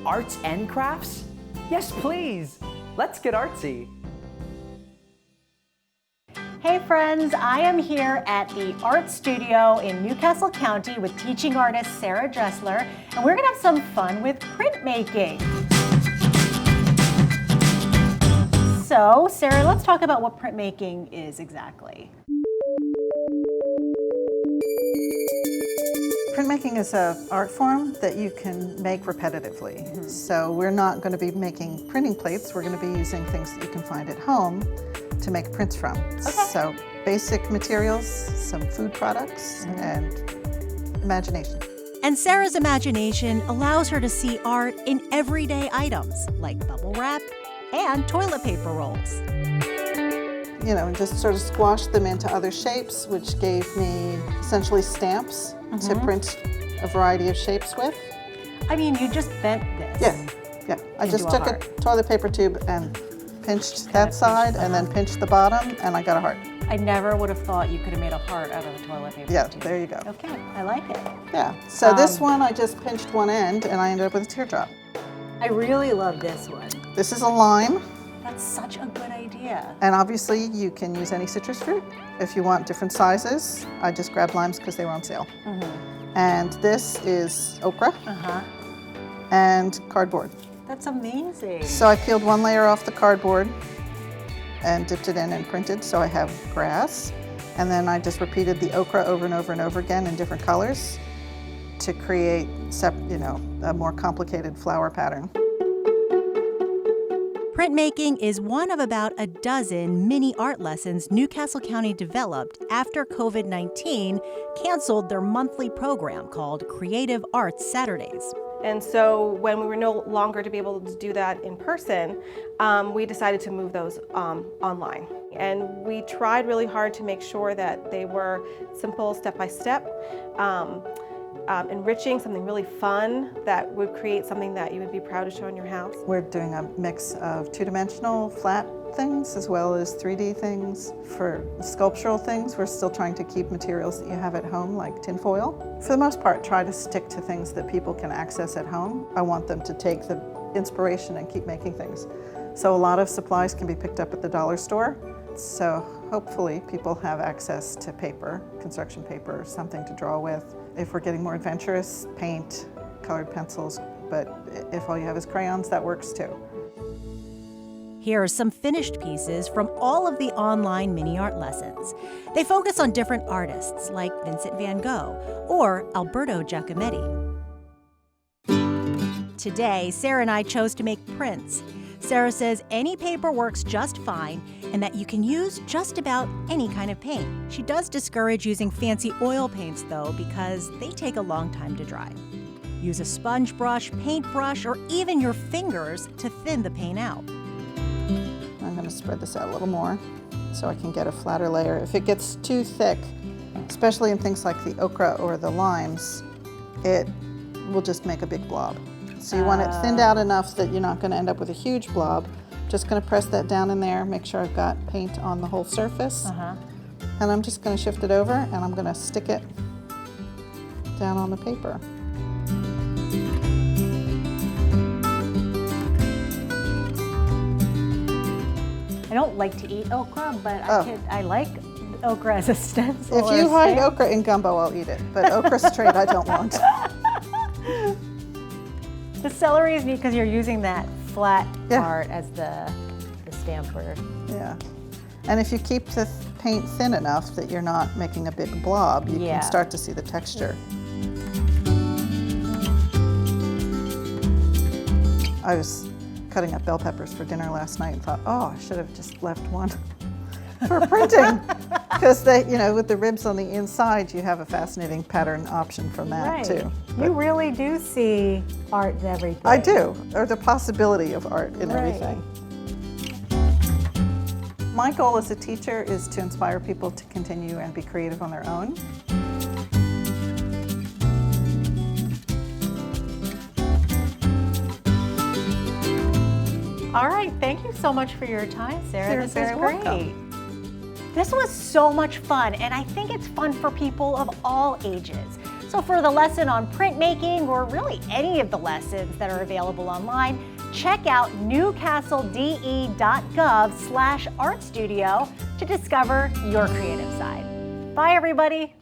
arts and crafts? Yes, please. Let's get artsy. Hey friends, I am here at the art studio in Newcastle County with teaching artist Sarah Dressler, and we're gonna have some fun with printmaking. So, Sarah, let's talk about what printmaking is exactly. Printmaking is an art form that you can make repetitively. So we're not going to be making printing plates, we're going to be using things that you can find at home to make prints from. So basic materials, some food products, and imagination. And Sarah's imagination allows her to see art in everyday items like bubble wrap and toilet paper rolls. You know, and just sort of squash them into other shapes, which gave me essentially stamps to print a variety of shapes with. I mean, you just bent this. Yeah. I just took a toilet paper tube and pinched that side and then pinched the bottom, and I got a heart. I never would have thought you could have made a heart out of a toilet paper tube. There you go. Okay, I like it. Yeah, so this one I just pinched one end and I ended up with a teardrop. I really love this one. This is a lime. That's such a good idea. And obviously you can use any citrus fruit. If you want different sizes, I just grabbed limes because they were on sale. And this is okra and cardboard. That's amazing. So I peeled one layer off the cardboard and dipped it in and printed, so I have grass. And then I just repeated the okra over and over and over again in different colors to create, a more complicated flower pattern. Printmaking is one of about a dozen mini art lessons Newcastle County developed after COVID-19 canceled their monthly program called Creative Arts Saturdays. And so when we were no longer to be able to do that in person, we decided to move those online. And we tried really hard to make sure that they were simple, step-by-step, enriching, something really fun that would create something that you would be proud to show in your house. We're doing a mix of two-dimensional flat things as well as 3D things. For sculptural things, we're still trying to keep materials that you have at home, like tinfoil. For the most part, try to stick to things that people can access at home. I want them to take the inspiration and keep making things. So a lot of supplies can be picked up at the dollar store. So hopefully people have access to paper, construction paper, something to draw with. If we're getting more adventurous, paint, colored pencils, but if all you have is crayons, that works too. Here are some finished pieces from all of the online mini art lessons. They focus on different artists like Vincent van Gogh or Alberto Giacometti. Today, Sarah and I chose to make prints. Sarah says any paper works just fine and that you can use just about any kind of paint. She does discourage using fancy oil paints though because they take a long time to dry. Use a sponge brush, paintbrush, or even your fingers to thin the paint out. I'm going to spread this out a little more so I can get a flatter layer. If it gets too thick, especially in things like the okra or the limes, it will just make a big blob. So you want it thinned out enough that you're not going to end up with a huge blob. Just going to press that down in there, make sure I've got paint on the whole surface. And I'm just going to shift it over and I'm going to stick it down on the paper. I don't like to eat okra, but I like okra as a stencil. If you hide okra in gumbo, I'll eat it. But okra straight, I don't want. The celery is neat because you're using that flat part as the stamper. Yeah. And if you keep the paint thin enough that you're not making a big blob, you can start to see the texture. I was cutting up bell peppers for dinner last night and thought, oh, I should have just left one for printing. Because they, with the ribs on the inside, you have a fascinating pattern option from that too. But you really do see art in everything. I do, or the possibility of art in everything. My goal as a teacher is to inspire people to continue and be creative on their own. All right, thank you so much for your time, Sarah. You're this very is great. welcome. This was so much fun, and I think it's fun for people of all ages. So for the lesson on printmaking, or really any of the lessons that are available online, check out newcastlede.gov/artstudio to discover your creative side. Bye, everybody.